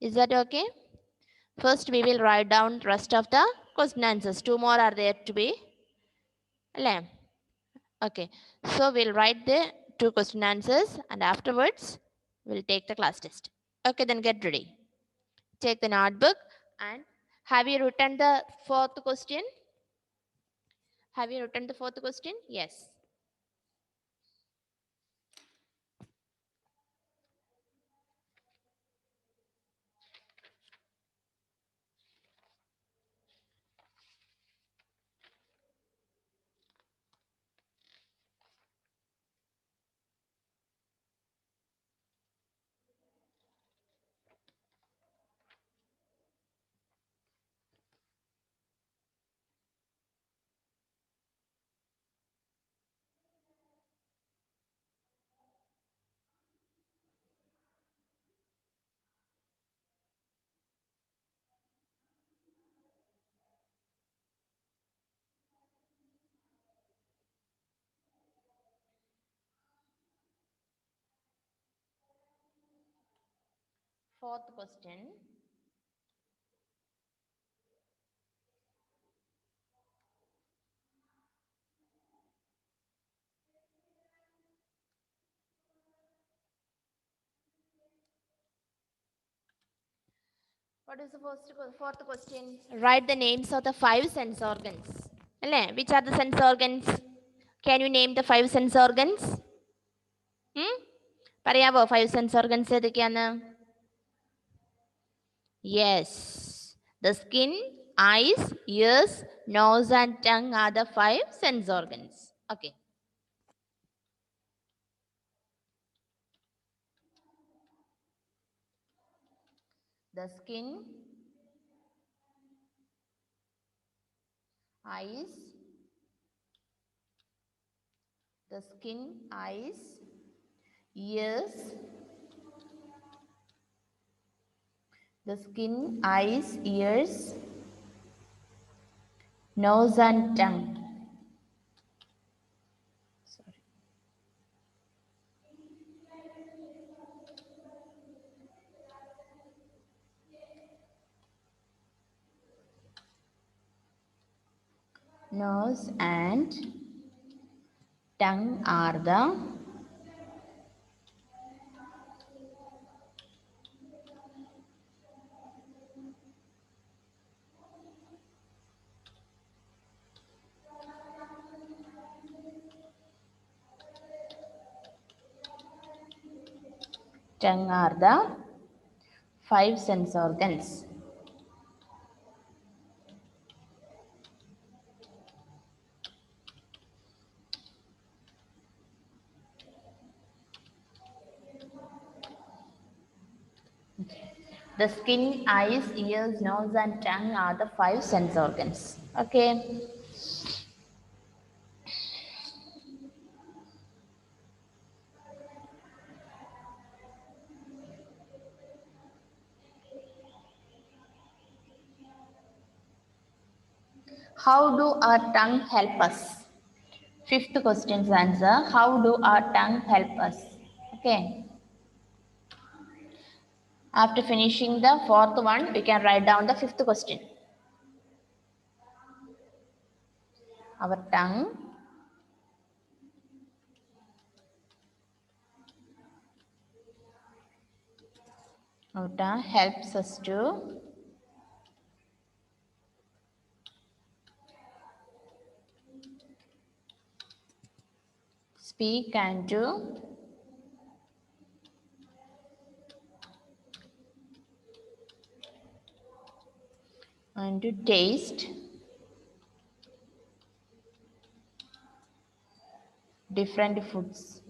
Is that okay? First, we will write down rest of the question answers. 2 more are there to be. Okay. So we'll write the 2 question answers and afterwards we'll take the class test. Okay, then get ready. Take the notebook and have you written the 4th question? Have you written the 4th question? Yes. Fourth question. What is the fourth question? Write the names of the 5 sense organs. Which are the sense organs? Can you name the 5 sense organs? പറയാവോ 5 sense organs ഏതൊക്കെയാണ്? Yes. The skin, eyes, ears, nose and tongue are the 5 sense organs. Okay. The skin, eyes, the skin, eyes, ears, the skin, eyes, ears, nose and tongue. Sorry. Nose and tongue are the tongue are the 5 sense organs. The skin, eyes, ears, nose and tongue are the 5 sense organs. Okay. How do our tongue help us? 5th question's answer. How do our tongue help us? Okay. After finishing the 4th one, we can write down the 5th question. Our tongue helps us to speak and to taste different foods.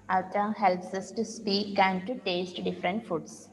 Our tongue helps us to speak and to taste different foods.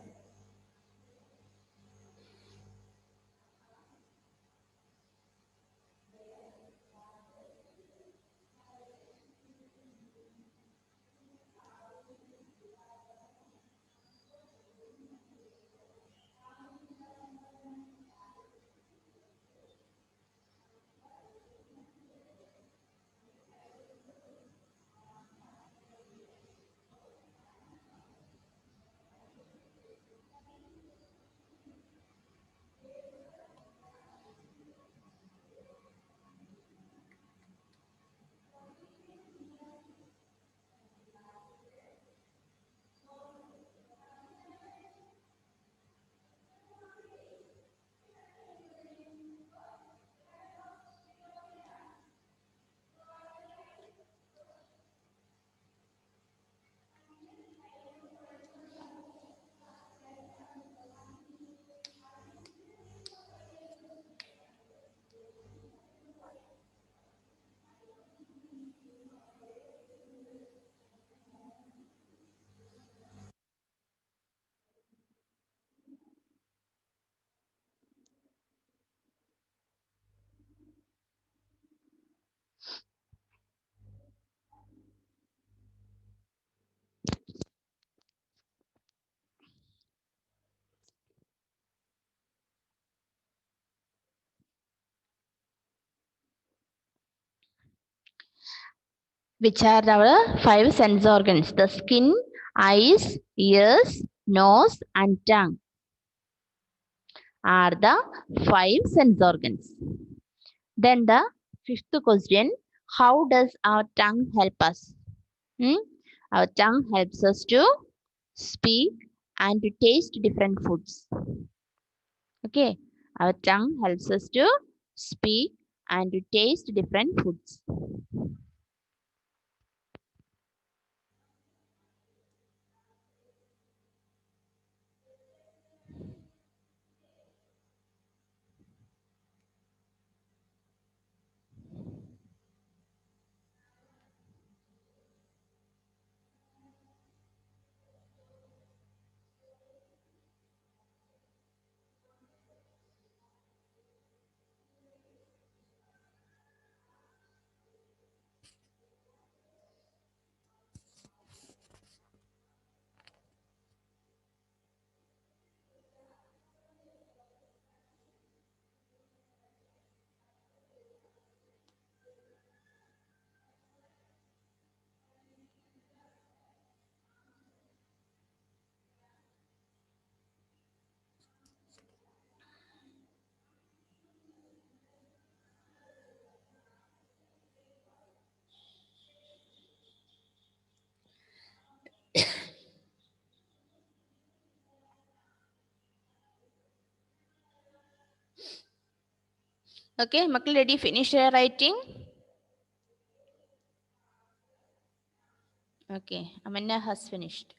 which are our five sense organs: the skin, eyes, ears, nose, and tongue are the five sense organs. Then the fifth question: how does our tongue help us? Hmm? Our tongue helps us to speak and to taste different foods. Okay, our tongue helps us to speak and to taste different foods. Okay, Makal, ready? Finish your writing. Okay, Amanya has finished.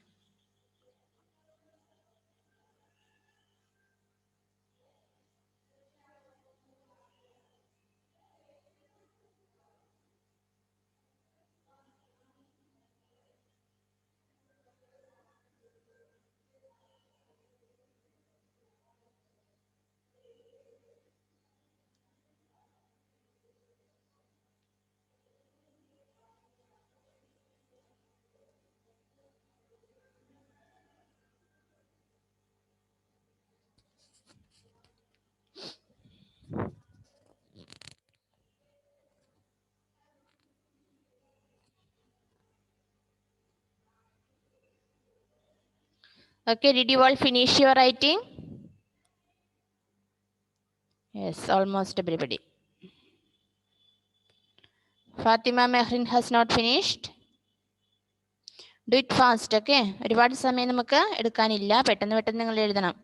Okay, did you all finish your writing? Yes, almost everybody. Fatima Mehrin has not finished. Do it fast, okay? ഒരുപാട് സമയം നമുക്ക് എടുക്കാനില്ല. പെട്ടെന്ന് പെട്ടെന്ന് നിങ്ങൾ എഴുതണം.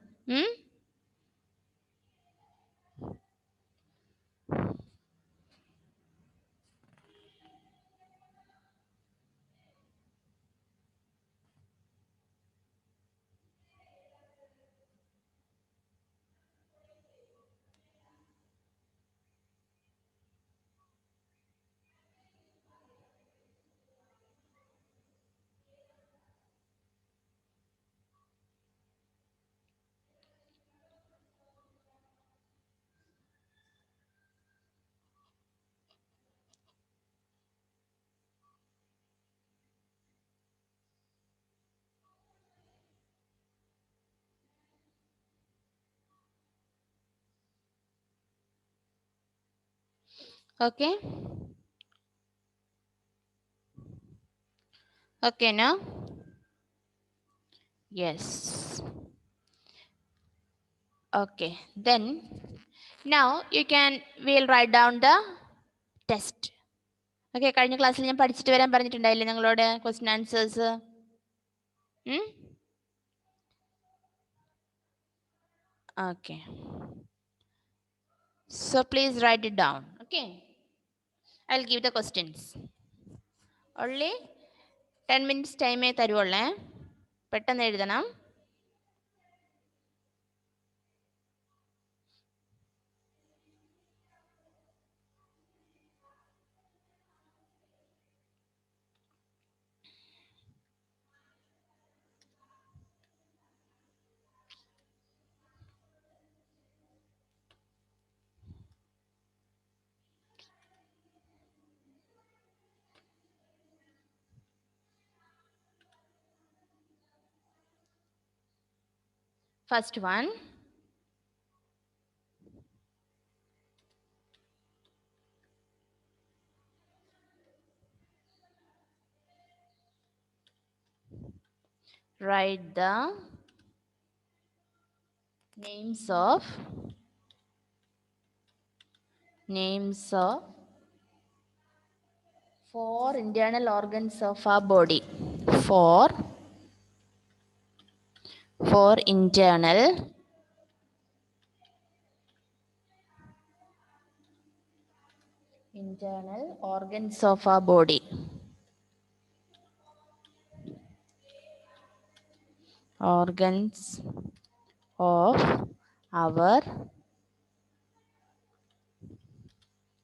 Okay. Okay, now? Yes. Okay, then now we'll write down the test. Okay, കഴിഞ്ഞ ക്ലാസ്സിൽ ഞാൻ പഠിച്ചിട്ട് വരാൻ പറഞ്ഞിട്ടുണ്ടായില്ലേ നിങ്ങളോട് question answers? Okay. So please write it down. Okay. I'll give the questions. Only 10 minutes time തരുവുള്ളേ. പെട്ടെന്ന് എഴുതണം. First one. write the names of four internal organs of our body. Four internal organs of our body. Organs of our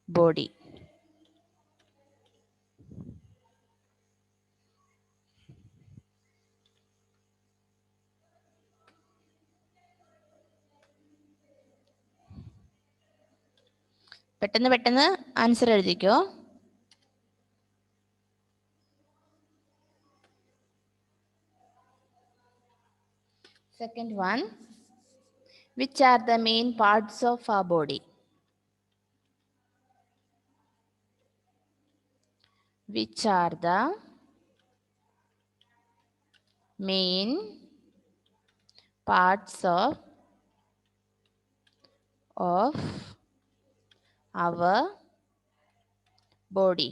body. പെട്ടെന്ന് answer എഴുതിക്കോ. Second one, which are the main parts of our body? Which are the main parts of our body?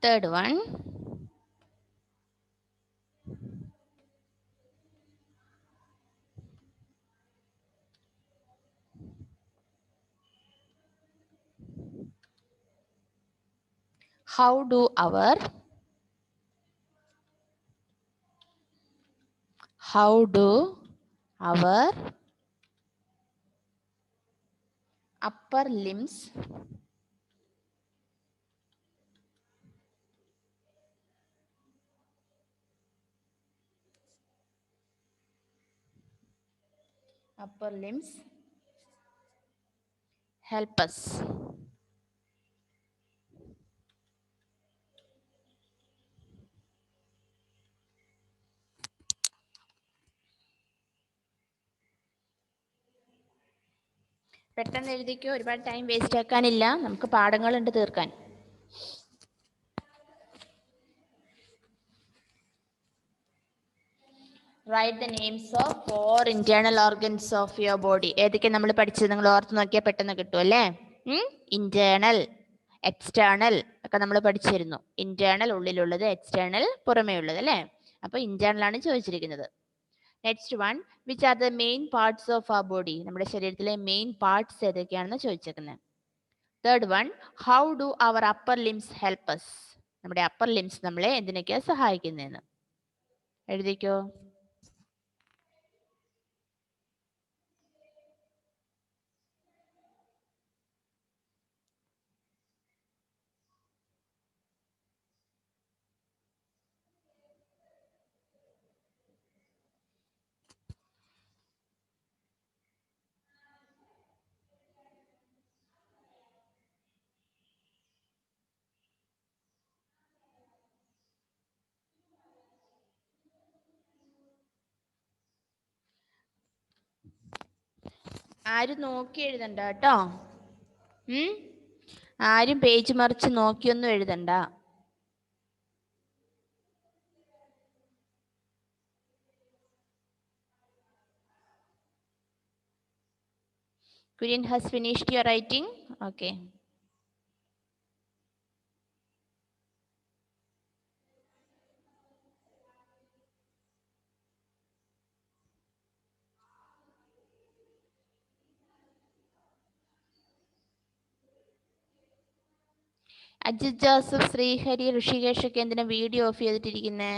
Third one, how do our upper limbs help us? പെട്ടെന്ന് എഴുതിക്കോ, ഒരുപാട് time waste ആക്കാനില്ല, നമുക്ക് പാഠങ്ങളുണ്ട് തീർക്കാൻ. Write the names of four internal organs of your body. ഏതൊക്കെ നമ്മൾ പഠിച്ചത് നിങ്ങൾ ഓർത്ത് നോക്കിയാൽ പെട്ടെന്ന് കിട്ടും അല്ലേ? ഇന്റേണൽ, എക്സ്റ്റേണൽ ഒക്കെ നമ്മൾ പഠിച്ചിരുന്നു. ഇന്റേണൽ ഉള്ളിലുള്ളത്, എക്സ്റ്റേണൽ പുറമേ ഉള്ളത് അല്ലേ? അപ്പൊ ഇന്റേണൽ ആണ് ചോദിച്ചിരിക്കുന്നത്. Next one, which are the main parts of our body? നമ്മുടെ ശരീരത്തിലെ മെയിൻ പാർട്സ് ഏതൊക്കെയാണെന്ന് ചോദിച്ചേക്കുന്നത്. Third one, how do our upper limbs help us? നമ്മുടെ അപ്പർ ലിംസ് നമ്മളെ എന്തിനൊക്കെയാണ് സഹായിക്കുന്നതെന്ന് എഴുതിക്കോ. ആരും നോക്കി എഴുതണ്ട കേട്ടോ. ആരും പേജ് മറിച്ച് നോക്കിയൊന്നും എഴുതണ്ട. Kurian has finished your writing? Okay. Ajith Joseph, Sreehari, Rishikesh ഒക്കെ എന്തിനാ വീഡിയോ ഓഫ് ചെയ്തിട്ടിരിക്കുന്നേ?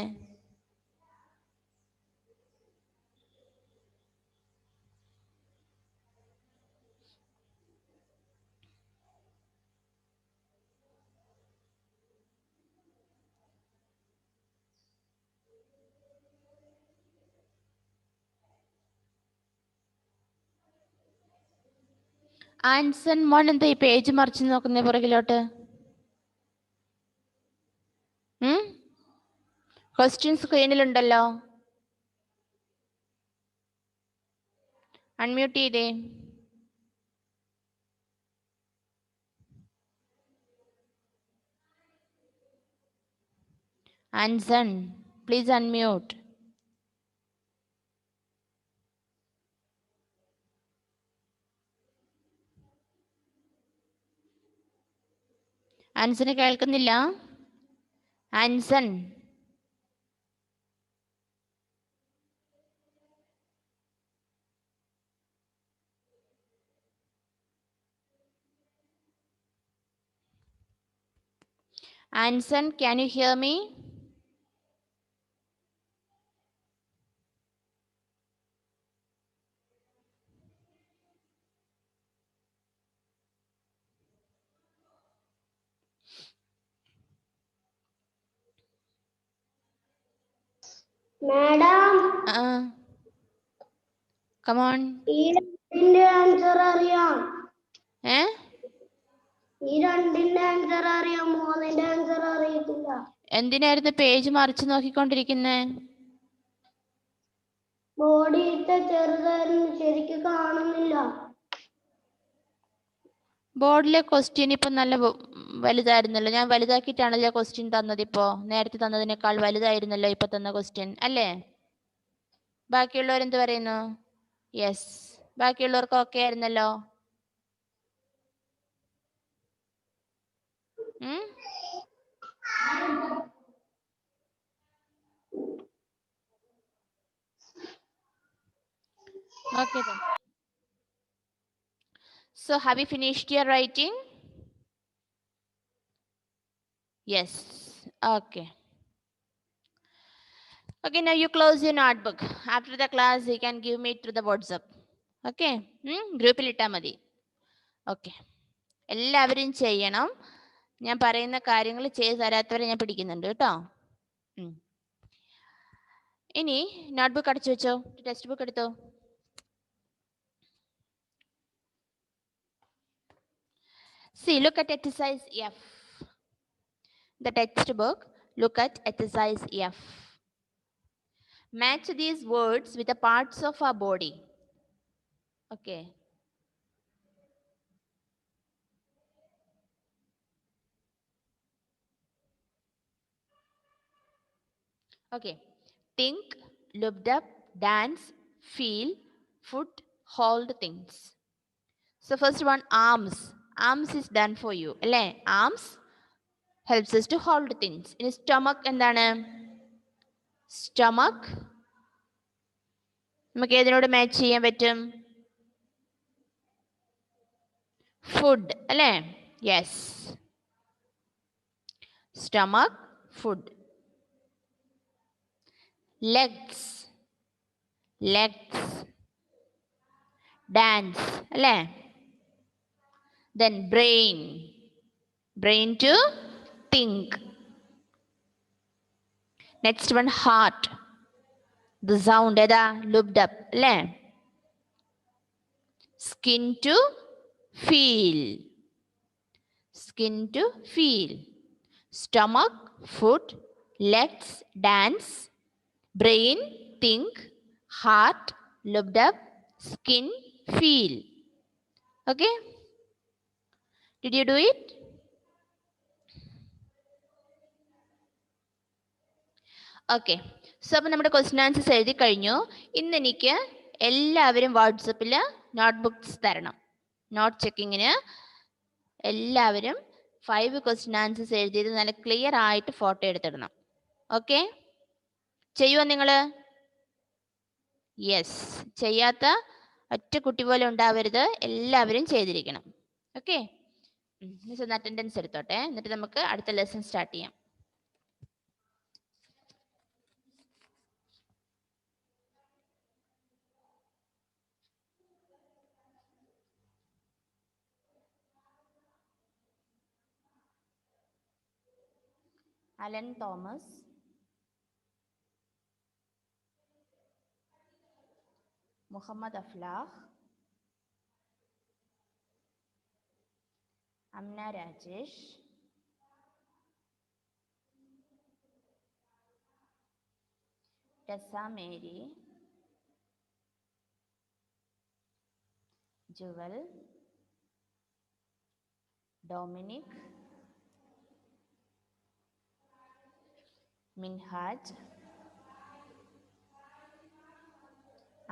ആൻസൺ മോൻ എന്താ ഈ പേജ് മറിച്ച് നോക്കുന്നേ പുറകിലോട്ട്? ക്വസ്റ്റ്യൻ സ്ക്രീനിലുണ്ടല്ലോ, അൺമ്യൂട്ട് ചെയ്തേ. Anson, please unmute. ആൻസന് കേൾക്കുന്നില്ല? Anson, Anson, can you hear me? Madam, come on. ഈ രണ്ടിന്റെ ആൻസർ അറിയാം. ഈ രണ്ടിന്റെ ആൻസർ അറിയാം, മൂന്നിന്റെ ആൻസർ അറിയത്തില്ല. എന്തിനായിരുന്നു പേജ് മറിച്ച് നോക്കിക്കൊണ്ടിരിക്കുന്നേ? ബോഡിയിലത്തെ ചെറുതായിരുന്നു, ശരിക്കും കാണുന്നില്ല. ബോർഡിലെ ക്വസ്റ്റ്യൻ ഇപ്പൊ നല്ല വലുതായിരുന്നല്ലോ. ഞാൻ വലുതാക്കിയിട്ടാണല്ലോ ക്വസ്റ്റ്യൻ തന്നത്. ഇപ്പോ നേരത്തെ തന്നതിനേക്കാൾ വലുതായിരുന്നല്ലോ ഇപ്പൊ തന്ന ക്വസ്റ്റ്യൻ അല്ലേ? ബാക്കിയുള്ളവർ എന്ത് പറയുന്നു? യെസ്, ബാക്കിയുള്ളവർക്ക് ഓക്കെ ആയിരുന്നല്ലോ. Okay then. So have you finished your writing? Yes. Okay. Okay, now you close your notebook. After the class, you can give me through the WhatsApp. Okay. ഗ്രൂപ്പിൽ ഇട്ടാൽ മതി. ഓക്കെ, എല്ലാവരും ചെയ്യണം. ഞാൻ പറയുന്ന കാര്യങ്ങൾ ചെയ്ത് തരാത്തവരെ ഞാൻ പിടിക്കുന്നുണ്ട് കേട്ടോ. ഇനി നോട്ട്ബുക്ക് അടച്ചു വെച്ചോ, ടെക്സ്റ്റ് ബുക്ക് എടുത്തോ. See, look at exercise F. The textbook, look at exercise F. Match these words with the parts of our body. Okay. Okay. Think, looked up, dance, feel, foot, hold things. So first one, arms. Arms is done for you. Alle? Arms helps us to hold things. In stomach endana? Stomach നമുക്ക് ഏതിനോട് match ചെയ്യാൻ പറ്റും? Food അല്ലേ? Yes, stomach, food. Legs, legs, dance അല്ലേ? Then brain, brain to think. Next one, heart. The sound ഏതാ? Looked up അല്ലേ? Skin to feel, skin to feel. Stomach, foot, legs, dance, brain, think, heart, looked up, skin, feel. Okay? Did you do it? Okay. So അപ്പം നമ്മുടെ question answers എഴുതി കഴിഞ്ഞു. ഇന്ന് എനിക്ക് എല്ലാവരും വാട്സപ്പിൽ നോട്ട്ബുക്സ് തരണം. നോട്ട് ചെക്കിങ്ങിന് എല്ലാവരും 5 ക്വസ്റ്റ്യൻ ആൻസേഴ്സ് എഴുതിയത് നല്ല ക്ലിയർ ആയിട്ട് ഫോട്ടോ എടുത്തിടണം. ഓക്കെ? ചെയ്യുമോ നിങ്ങൾ? യെസ്, ചെയ്യാത്ത ഒറ്റ കുട്ടി പോലെ ഉണ്ടാവരുത്, എല്ലാവരും ചെയ്തിരിക്കണം. ഓക്കെ? ഒന്ന് അറ്റൻഡൻസ് എടുത്തോട്ടെ, എന്നിട്ട് നമുക്ക് അടുത്ത ലെസൺ സ്റ്റാർട്ട് ചെയ്യാം. Alan Thomas, Muhammad Aflah, Amna Rajesh, Rasa Mary, Jewel, Dominic, Minhaj,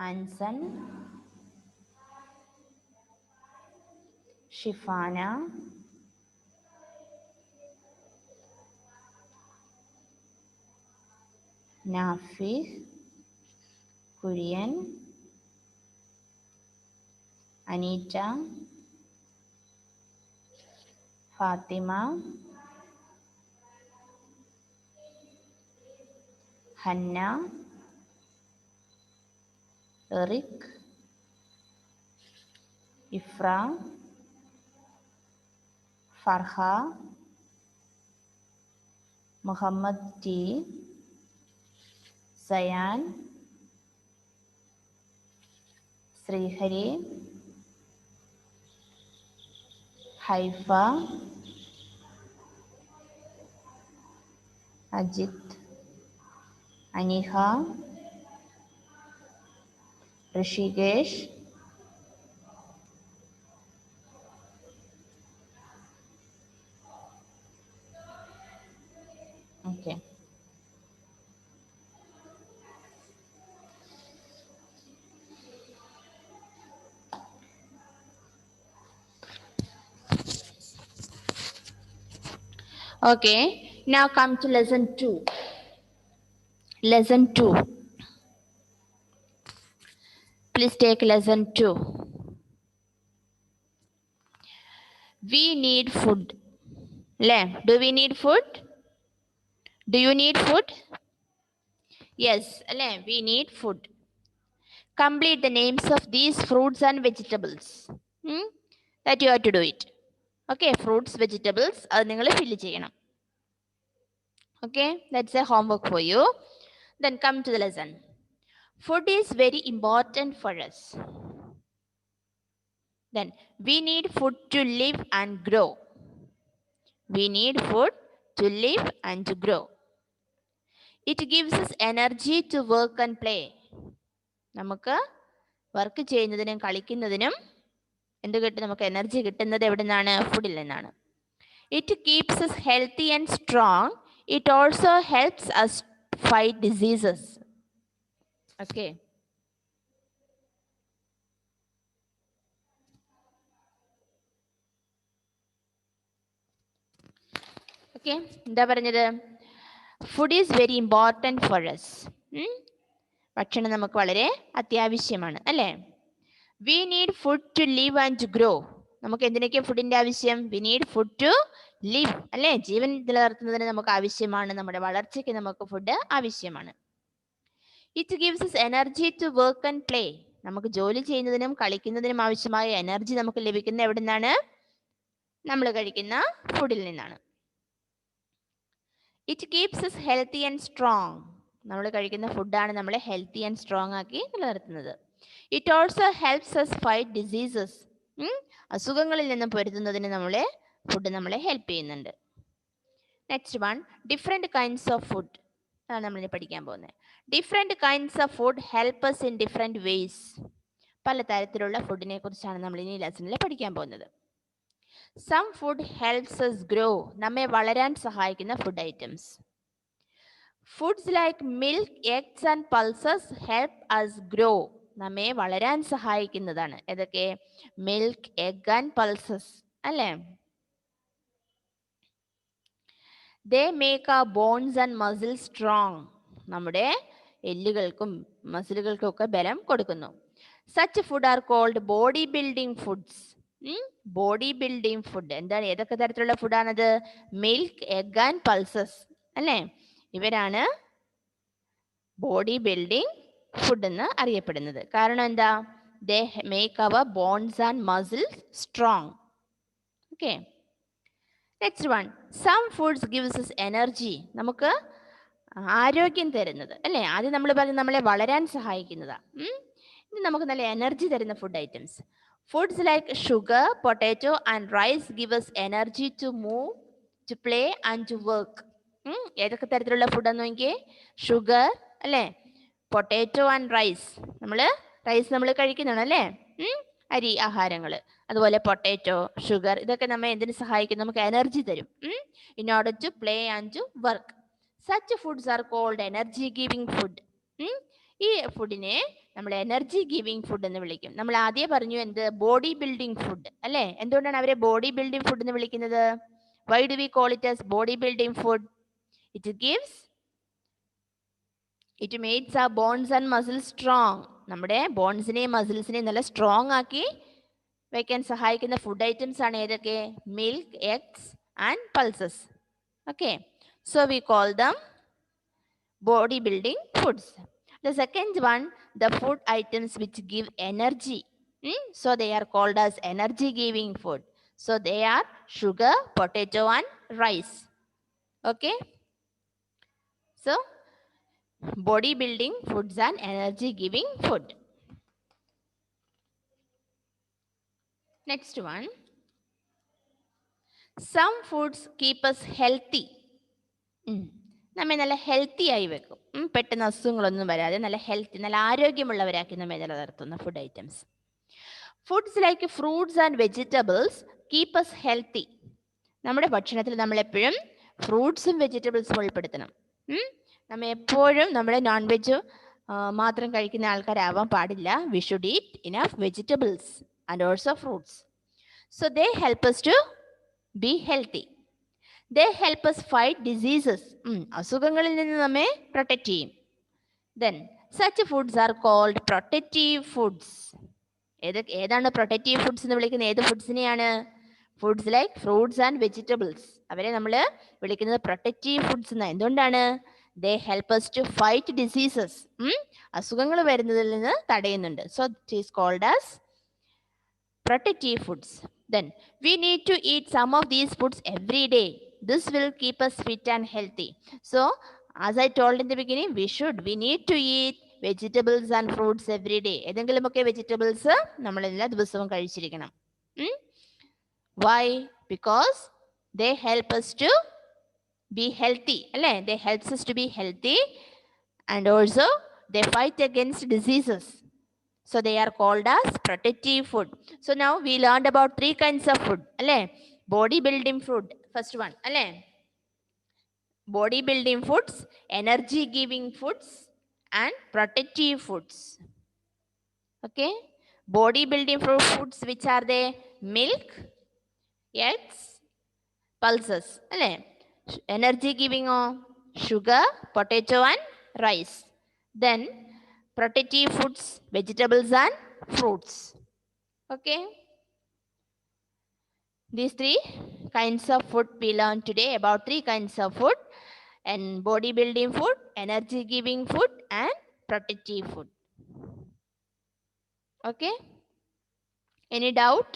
Anson, Shifana, Nafih, Kurian, Aneeta, Fathima, Hannah, Eric, Ifra, Farha, Muhammad T, Sayan, Sreehari, Haifa, Ajith, Aniha, Rishikesh, okay. Okay, now come to lesson 2. Lesson 2. Please take lesson 2. We need food. Do we need food? Do you need food? Yes, we need food. Complete the names of these fruits and vegetables. That you have to do it. Okay, fruits, vegetables, അത് നിങ്ങൾ fill ചെയ്യണം. Okay, that's a homework for you. Then come to the lesson. Food is very important for us. Then we need food to live and grow. We need food to live and to grow. It gives us energy to work and play. നമുക്ക് work ചെയ്യുന്നതിനും കളിക്കുന്നതിനും എന്ത് കിട്ടും? നമുക്ക് energy കിട്ടുന്നത് എവിടെ നിന്നാണ്? ഫുഡിൽ നിന്നാണ്. It keeps us healthy and strong. It also helps us fight diseases. Okay. Okay, എന്താ പറഞ്ഞത്? Food is very important for us. ഭക്ഷണം നമുക്ക് വളരെ അത്യാവശ്യമാണ്, അല്ലേ? We need food to live and to grow. നമുക്ക് എന്തിനൊക്കെയാണ് ഫുഡിന്റെ ആവശ്യം? We need food to live, അല്ലേ? ജീവൻ നിലനിർത്തുന്നതിന് നമുക്ക് ആവശ്യമാണ്, നമ്മുടെ വളർച്ചയ്ക്ക് നമുക്ക് ഫുഡ് ആവശ്യമാണ്. It gives us energy to work and play. നമുക്ക് ജോലി ചെയ്യുന്നതിനും കളിക്കുന്നതിനും ആവശ്യമായ എനർജി നമുക്ക് ലഭിക്കുന്ന എവിടെ നിന്നാണ്? നമ്മൾ കഴിക്കുന്ന ഫുഡിൽ നിന്നാണ്. It keeps us healthy and strong. നമ്മൾ കഴിക്കുന്ന ഫുഡാണ് നമ്മളെ ഹെൽത്തി ആൻഡ് സ്ട്രോങ് ആക്കി നിലനിർത്തുന്നത്. It also helps us fight diseases. അസുഖങ്ങളിൽ നിന്നും പൊരുതുന്നതിന് ഫുഡ് നമ്മളെ ഹെൽപ്പ് ചെയ്യുന്നുണ്ട്. Next one, different kinds of food ആണ് നമ്മളിനി പഠിക്കാൻ പോകുന്നത്. Different kinds of food help us in different ways. പല തരത്തിലുള്ള ഫുഡിനെ കുറിച്ചാണ് നമ്മളിനി ലെസണിൽ പഠിക്കാൻ പോകുന്നത്. Some food helps us grow. നമ്മെ വളരാൻ സഹായിക്കുന്ന food items. Foods like milk, eggs and pulses help us grow. നമ്മെ വളരാൻ സഹായിക്കുന്നതാണ്. ഏതൊക്കെ? മിൽക്ക്, എഗ് ആൻഡ് പൾസസ്, അല്ലേ? They make our bones and muscles strong. നമ്മുടെ എല്ലുകൾക്കും മസിലുകൾക്കും ഒക്കെ ബലം കൊടുക്കുന്നു. Such food are called body building foods. Body building food എന്താണ്? ഏതൊക്കെ തരത്തിലുള്ള ഫുഡാണത്? മിൽക്ക്, എഗ് ആൻഡ് പൾസസ്, അല്ലേ? ഇവരാണ് ബോഡി ബിൽഡിംഗ് ഫുഡ് എന്ന് അറിയപ്പെടുന്നത്. കാരണം എന്താ? They make our bones and muscles strong. Okay. Next one, some foods gives us energy. നമുക്ക് ആരോഗ്യം തരുന്നത്, അല്ലേ? ആദ്യം നമ്മൾ പറഞ്ഞ് നമ്മളെ വളരാൻ സഹായിക്കുന്നതാ. ഇത് നമുക്ക് നല്ല എനർജി തരുന്ന food items. Foods like sugar, potato, and rice give us energy to move, to play, and to work. ഏതൊക്കെ തരത്തിലുള്ള ഫുഡാന്ന് നോക്കിയേ? ഷുഗർ അല്ലേ, പൊട്ടാറ്റോ ആൻഡ് റൈസ്. റൈസ് നമ്മൾ കഴിക്കുന്നതാണ് അല്ലേ, അരി ആഹാരങ്ങൾ. അതുപോലെ പൊട്ടാറ്റോ, ഷുഗർ, ഇതൊക്കെ നമ്മെ എന്തിനു സഹായിക്കും? നമുക്ക് എനർജി തരും. In order to play and to work. Such foods are called energy giving food. ഈ ഫുഡിനെ നമ്മൾ എനർജി ഗിവിംഗ് ഫുഡ് എന്ന് വിളിക്കും. നമ്മൾ ആദ്യം പറഞ്ഞു എന്ത്? ബോഡി ബിൽഡിംഗ് ഫുഡ് അല്ലേ? എന്തുകൊണ്ടാണ് അവരെ ബോഡി ബിൽഡിംഗ് ഫുഡ് എന്ന് വിളിക്കുന്നത്? Why do we call it as body building food? It makes our bones and muscles strong. നമ്മുടെ ബോൺസിനെയും മസിൽസിനെയും നല്ല സ്ട്രോങ് ആക്കി വെക്കാൻ സഹായിക്കുന്ന ഫുഡ് ഐറ്റംസ് ആണ് ഏതൊക്കെ? Milk, eggs and pulses. Okay, so we call dum body building foods. The second one, the food items which give energy. So they are called as energy giving food. So they are sugar, potato and rice. Okay. So body building foods and energy giving food. Next one. Some foods keep us healthy. നമ്മെ നല്ല healthy ആയി വെക്കും. പെട്ടെന്ന് അസുഖങ്ങളൊന്നും വരാതെ നല്ല healthy, നല്ല ആരോഗ്യമുള്ളവരാക്കി നമ്മെ നിലനിർത്തുന്ന food items. Foods like fruits and vegetables keep us healthy. നമ്മുടെ ഭക്ഷണത്തിൽ നമ്മൾ എപ്പോഴും ഫ്രൂട്ട്സും വെജിറ്റബിൾസും ഉൾപ്പെടുത്തണം. നമ്മൾ എപ്പോഴും നമ്മൾ നോൺ വെജ് മാത്രം കഴിക്കുന്ന ആൾക്കാരാവാൻ പാടില്ല. We should eat enough vegetables and also fruits. So they help us to be healthy. They help us fight diseases. അസുഖങ്ങളിൽ നിന്ന് നമ്മെ പ്രൊട്ടക്റ്റ് ചെയ്യും. Then such foods are called protective foods. ഏതാണ് പ്രൊട്ടക്റ്റീവ് ഫുഡ്സ് എന്ന് വിളിക്കുന്നത്? ഏത് ഫുഡ്സിനെയാണ്? Foods like fruits and vegetables. അവരെ നമ്മൾ വിളിക്കുന്നത് പ്രൊട്ടക്റ്റീവ് ഫുഡ്സ് എന്നാണ്. എന്തുകൊണ്ടാണ്? They help us to fight diseases. അസുഖങ്ങൾ വരുന്നതിൽ നിന്ന് തടയുന്നുണ്ട്. So it is called as protective foods. Then we need to eat some of these foods every day. This will keep us fit and healthy. So as I told in the beginning, we need to eat vegetables and fruits every day. ഏതെങ്കിലുമൊക്കെ vegetables നമ്മൾ എല്ലാ ദിവസവും കഴിച്ചിരിക്കണം. Why? Because they help us to be healthy അല്ലേ? They helps us to be healthy and also they fight against diseases. So they are called as protective food. So now we learned about 3 kinds of food അല്ലേ? Body building food, first one അല്ലേ? Body building foods, energy giving foods and protective foods. Okay, body building foods, which are they? Milk, eggs, pulses അല്ലേ? Energy giving sugar, potato and rice. Then protective foods, vegetables and fruits. Okay, these 3 kinds of food we learned today, about 3 kinds of food, and body building food, energy giving food and protective food. Okay, any doubt?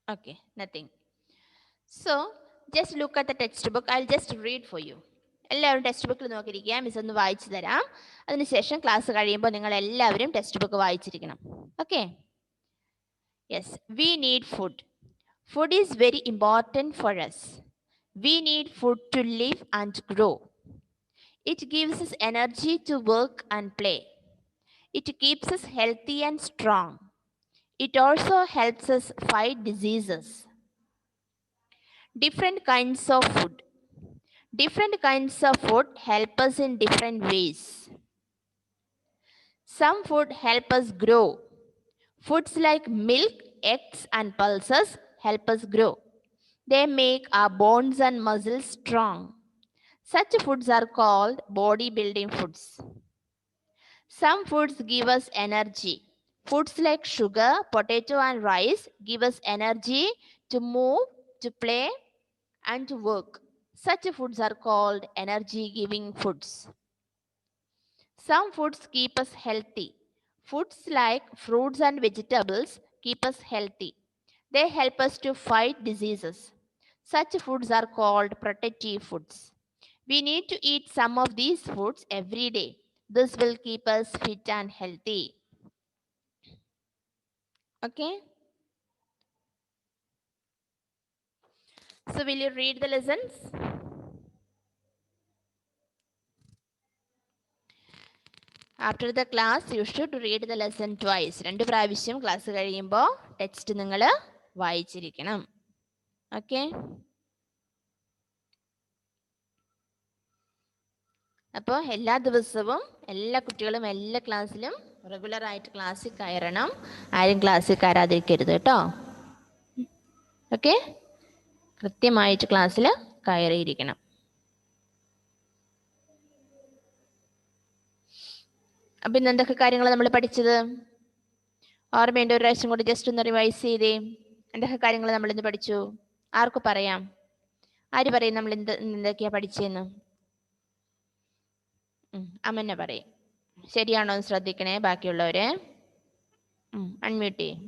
Okay, nothing. So just look at the textbook. I'll just read for you. എല്ലാവരും text ബുക്കിൽ നോക്കിയിരിക്കുക. Miss ഒന്ന് വായിച്ചു തരാം. അതിനുശേഷം class കഴിയുമ്പോൾ നിങ്ങൾ എല്ലാവരും textbook വായിച്ചിരിക്കണം. Okay, yes, we need food. Food is very important for us. We need food to live and grow. It gives us energy to work and play. It keeps us healthy and strong. It also helps us fight diseases. Different kinds of food. Different kinds of food help us in different ways. Some food help us grow. Foods like milk, eggs, and pulses help us grow. They make our bones and muscles strong. Such foods are called body building foods. Some foods give us energy. Foods like sugar, potato, and rice give us energy to move, to play, and to work. Such foods are called energy giving foods. Some foods keep us healthy. Foods like fruits and vegetables keep us healthy. They help us to fight diseases. Such foods are called protective foods. We need to eat some of these foods every day. This will keep us fit and healthy. Okay. So will you read the lessons? After the class, you should read the lesson twice. 2 പ്രാവശ്യം class കഴിയുമ്പോൾ text നിങ്ങൾ വായിച്ചിരിക്കണം. Okay. അപ്പോൾ എല്ലാ ദിവസവും എല്ലാ കുട്ടികളും എല്ലാ ക്ലാസ്സിലും റെഗുലർ ആയിട്ട് ക്ലാസ്സിൽ കയറണം. ആരും ക്ലാസ്സിൽ കയറാതിരിക്കരുത് കേട്ടോ. ഓക്കെ. കൃത്യമായിട്ട് ക്ലാസ്സിൽ കയറിയിരിക്കണം. അപ്പം ഇന്ന് എന്തൊക്കെ കാര്യങ്ങൾ നമ്മൾ പഠിച്ചത് ഓർമ്മയുണ്ട്? ഒരു പ്രാവശ്യം കൂടി ജസ്റ്റ് ഒന്ന് റിവൈസ് ചെയ്തേ. എന്തൊക്കെ കാര്യങ്ങൾ നമ്മൾ ഇന്ന് പഠിച്ചു? ആർക്ക് പറയാം? ആര് പറയും നമ്മൾ എന്തൊക്കെയാ പഠിച്ചതെന്ന്? അമ്മന്നെ പറയും. ശരിയാണോ എന്ന് ശ്രദ്ധിക്കണേ ബാക്കിയുള്ളവരെ. അൺമ്യൂട്ട് ചെയ്യും.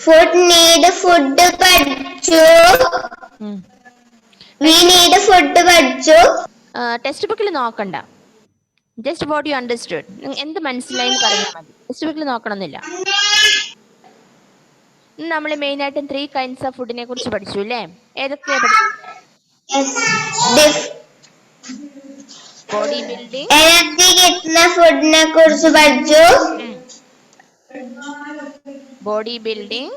ഫുഡ് പഠിച്ചു. We need food പഠിച്ചു. ടെക്സ്റ്റ് ബുക്കിൽ നോക്കണ്ട. Just what you understood. എന്ത് മനസ്സിലായി എന്ന് പറഞ്ഞാൽ മതി. ടെക്സ്റ്റ് ബുക്കിൽ നോക്കണമെന്നില്ല. നമ്മൾ മെയിൻ ആയിട്ടും 3 kinds of ഫുഡിനെ കുറിച്ച് പഠിച്ചു അല്ലേ? ഏതൊക്കെയാ പഠിച്ചത്? ബോഡി ബിൽഡിംഗ്, എനർജി കിട്ടുന്ന ഫുഡിനെ കുറിച്ച് പഠിച്ചു. Body building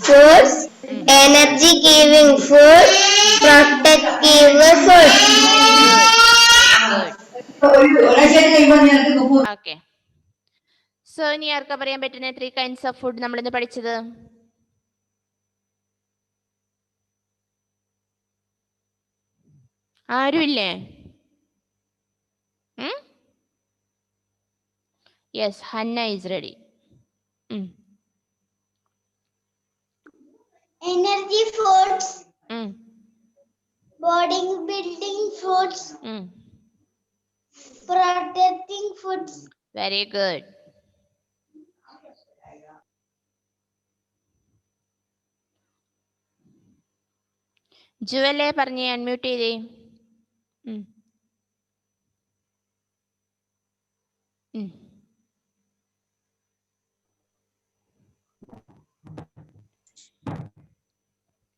foods, energy giving food, protective food. Okay. So ഇനി ആർക്കാ പറയാൻ പറ്റുന്ന 3 kinds of food നമ്മൾ ഇന്ന് പഠിച്ചത്? ആരുമില്ലേ? Yes, Hanna is ready. Energy foods, body building foods, protecting foods. Very good. ജുവലെ പറഞ്ഞേ, അൺമ്യൂട്ട് ചെയ്തേ.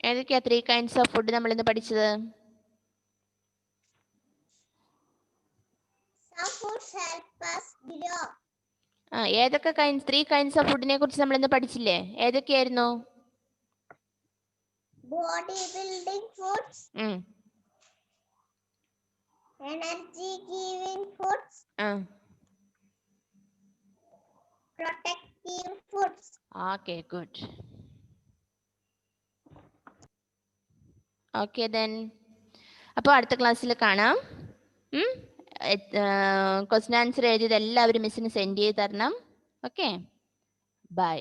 ഏതൊക്കെയാ 3 kinds of food നമ്മൾ ഇന്ന് പഠിച്ചത്? Some foods help us grow. ഏതൊക്കെ 3 kinds of foodനെ കുറിച്ച് നമ്മൾ ഇന്ന് പഠിച്ചില്ലേ? ഏതൊക്കെയായിരുന്നു? Body building foods, energy giving foods, protective foods. Okay, good. Okay then. അപ്പോൾ അടുത്ത ക്ലാസ്സിൽ കാണാം. ക്വസ്റ്റ്യൻ ആൻസർ എഴുതിയത് എല്ലാവരും മിസ്സിന് സെൻഡ് ചെയ്ത് തരണം. Okay, by.